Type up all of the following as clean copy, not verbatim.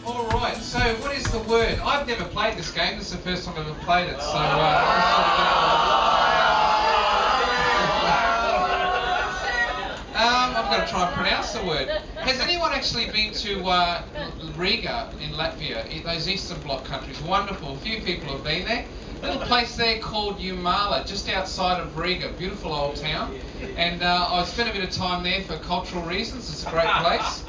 Alright, so what is the word? I've never played this game, this is the first time I've ever played it, so I'm going to try and pronounce the word. Has anyone actually been to Riga in Latvia, those Eastern Bloc countries? Wonderful, a few people have been there. A little place there called Jumala, just outside of Riga, beautiful old town. And I spent a bit of time there for cultural reasons, it's a great place.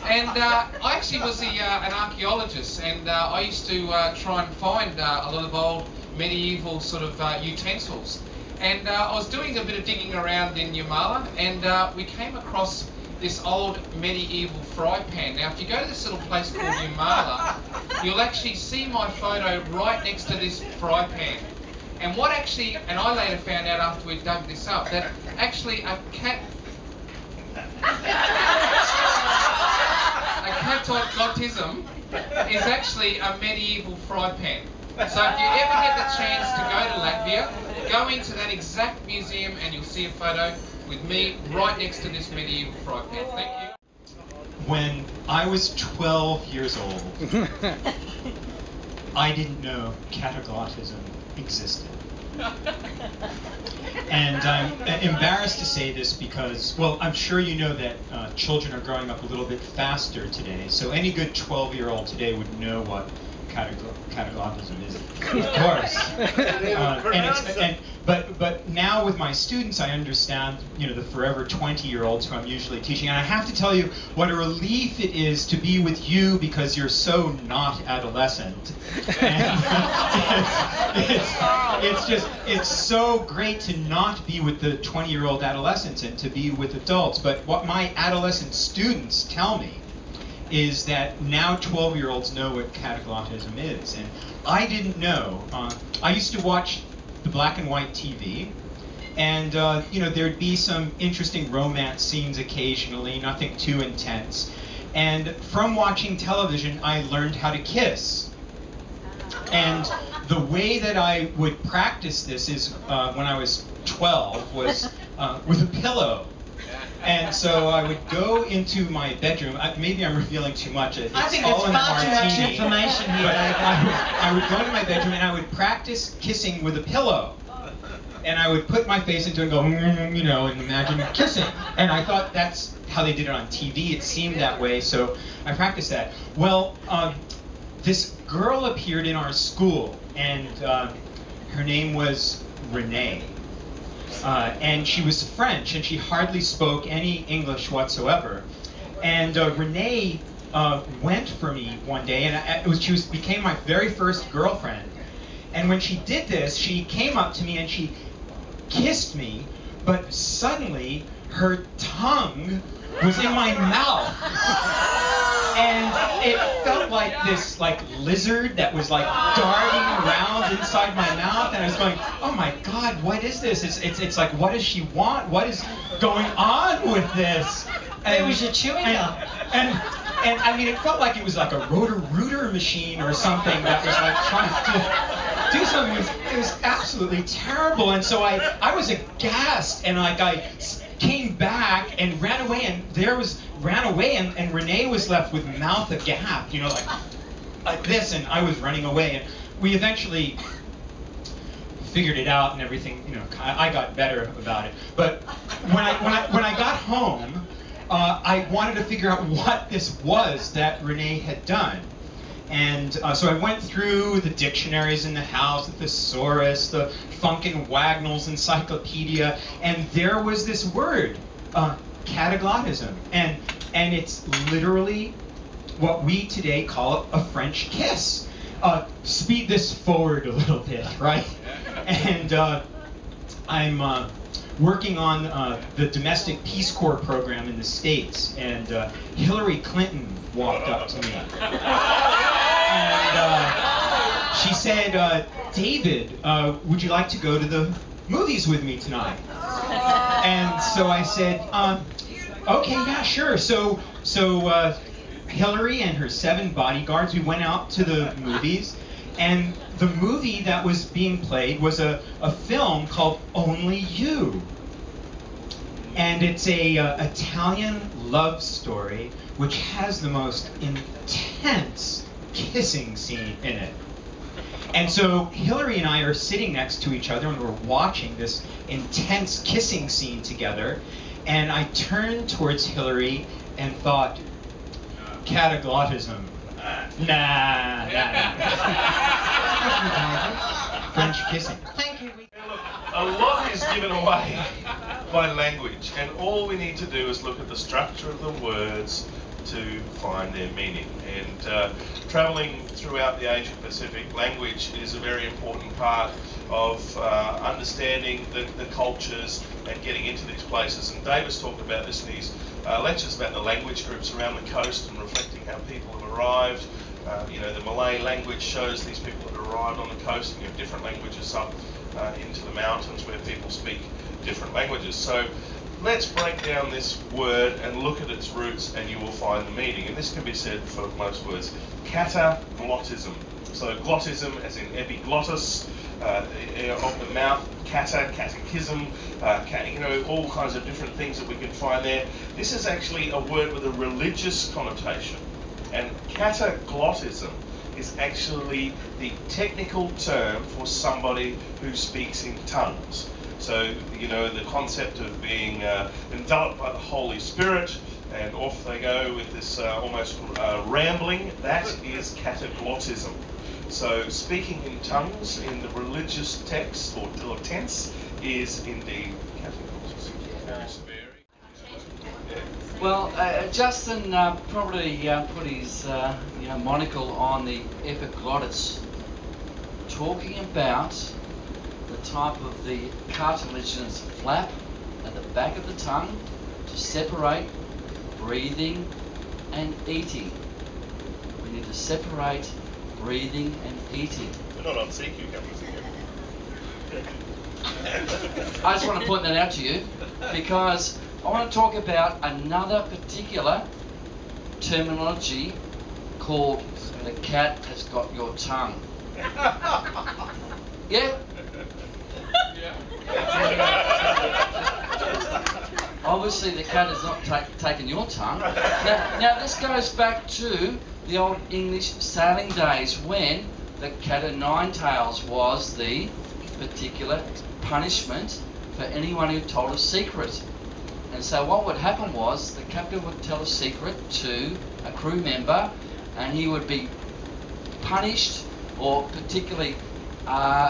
And I actually was an archaeologist, and I used to try and find a lot of old medieval sort of utensils. And I was doing a bit of digging around in Jumala, and we came across this old medieval fry pan. Now, if you go to this little place called Jumala, you'll actually see my photo right next to this fry pan. And what actually, and I later found out after we dug this up, that actually a cataglottism is actually a medieval fry pan. So if you ever get the chance to go to Latvia, go into that exact museum and you'll see a photo with me right next to this medieval fry pan. Thank you. When I was 12 years old, I didn't know cataglottism existed. And I'm embarrassed to say this because, well, I'm sure you know that children are growing up a little bit faster today, so any good 12-year-old today would know what cataglottism is, of course. But now with my students, I understand, you know, the forever 20-year-olds who I'm usually teaching, and I have to tell you what a relief it is to be with you because you're so not adolescent. And it's so great to not be with the 20-year-old adolescents and to be with adults. But what my adolescent students tell me is that now 12-year-olds know what cataglottism is, and I didn't know. I used to watch the black and white TV, and you know, there'd be some interesting romance scenes occasionally, nothing too intense. And from watching television, I learned how to kiss. And the way that I would practice this is when I was 12 was with a pillow. And so I would go into my bedroom. Maybe I'm revealing too much. I think it's far too much information here. I would go into my bedroom and I would practice kissing with a pillow. And I would put my face into it and go, you know, and imagine kissing. And I thought that's how they did it on TV. It seemed that way, so I practiced that. Well, this girl appeared in our school, and her name was Renee. And she was French, and she hardly spoke any English whatsoever. And Renee went for me one day, and she became my very first girlfriend. And when she did this, she came up to me and she kissed me, but suddenly her tongue was in my mouth. And it felt like this lizard that was darting around inside my mouth, and I was going, oh my God, what is this? It's like, what does she want? What is going on with this? And it was your chewing gum. And I mean, it felt like it was like a rotor-rooter machine or something that was trying to do something. It was absolutely terrible. And so I was aghast, and I came back and ran away, and Renee was left with mouth agape, you know, like this, and I was running away, and we eventually figured it out and everything, you know, I got better about it. But when I got home, I wanted to figure out what this was that Renee had done. And so I went through the dictionaries in the house, the thesaurus, the Funk and Wagnall's encyclopedia, and there was this word, cataglottism. And it's literally what we today call a French kiss. Speed this forward a little bit, right? And I'm working on the domestic Peace Corps program in the States, and Hillary Clinton walked up to me. And she said, David, would you like to go to the movies with me tonight? And so I said, okay, yeah, sure. So Hillary and her 7 bodyguards, we went out to the movies, and the movie that was being played was a film called Only You. And it's a Italian love story which has the most intense kissing scene in it. And so Hillary and I are sitting next to each other and we're watching this intense kissing scene together, and I turned towards Hillary and thought, cataglottism. Nah. French kissing. Thank you. A lot is given away by language, and all we need to do is look at the structure of the words to find their meaning. And travelling throughout the Asia Pacific, language is a very important part of understanding the cultures and getting into these places. And Davis talked about this in his lectures about the language groups around the coast and reflecting how people have arrived. The Malay language shows these people that arrived on the coast, and you have different languages up into the mountains where people speak different languages. So let's break down this word and look at its roots, and you will find the meaning. And this can be said for most words. Cataglottism. So glottism as in epiglottis, of the mouth, catechism, all kinds of different things that we can find there. This is actually a word with a religious connotation. And cataglottism is actually the technical term for somebody who speaks in tongues. So, the concept of being enveloped by the Holy Spirit, and off they go with this almost rambling, that is cataglottism. So, speaking in tongues in the religious text or tense is indeed cataglottism. Well, Justin probably put his monocle on the epiglottis, talking about the type of the cartilaginous flap at the back of the tongue to separate breathing and eating. We need to separate breathing and eating. We're not on sea cucumbers again. I just want to point that out to you because I want to talk about another particular terminology called the cat has got your tongue. Yeah? Obviously the cat has not taken your tongue. Now this goes back to the old English sailing days when the cat o' nine tails was the particular punishment for anyone who told a secret. And so what would happen was the captain would tell a secret to a crew member, and he would be punished, or particularly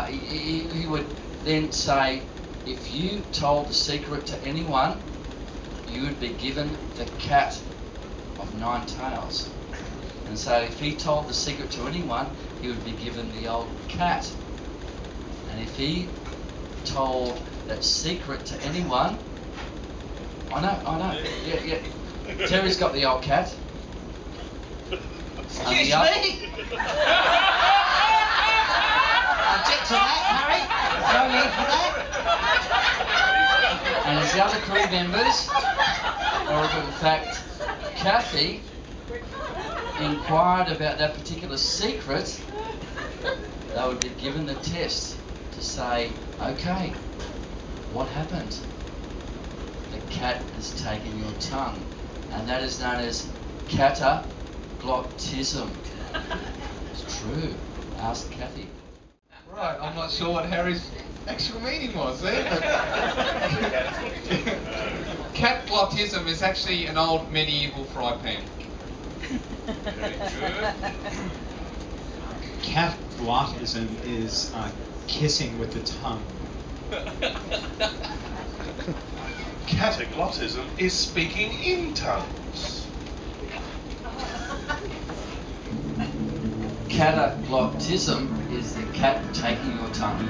he would then say, if you told the secret to anyone, you would be given the cat of 9 tails. And so if he told the secret to anyone, he would be given the old cat. And if he told that secret to anyone, I know. Yeah. Terry's got the old cat. Excuse me? Object to that, Harry. No need for that. And as the other crew members, or in fact, Kathy, inquired about that particular secret, they would be given the test to say, okay, what happened? The cat has taken your tongue, and that is known as cataglottism. It's true. Ask Kathy. Right, I'm not sure what Harry's actual meaning was there. Cataglottism is actually an old medieval fry pan. Cataglottism is kissing with the tongue. Cataglottism is speaking in tongues. Cataglottism is the cat taking your tongue.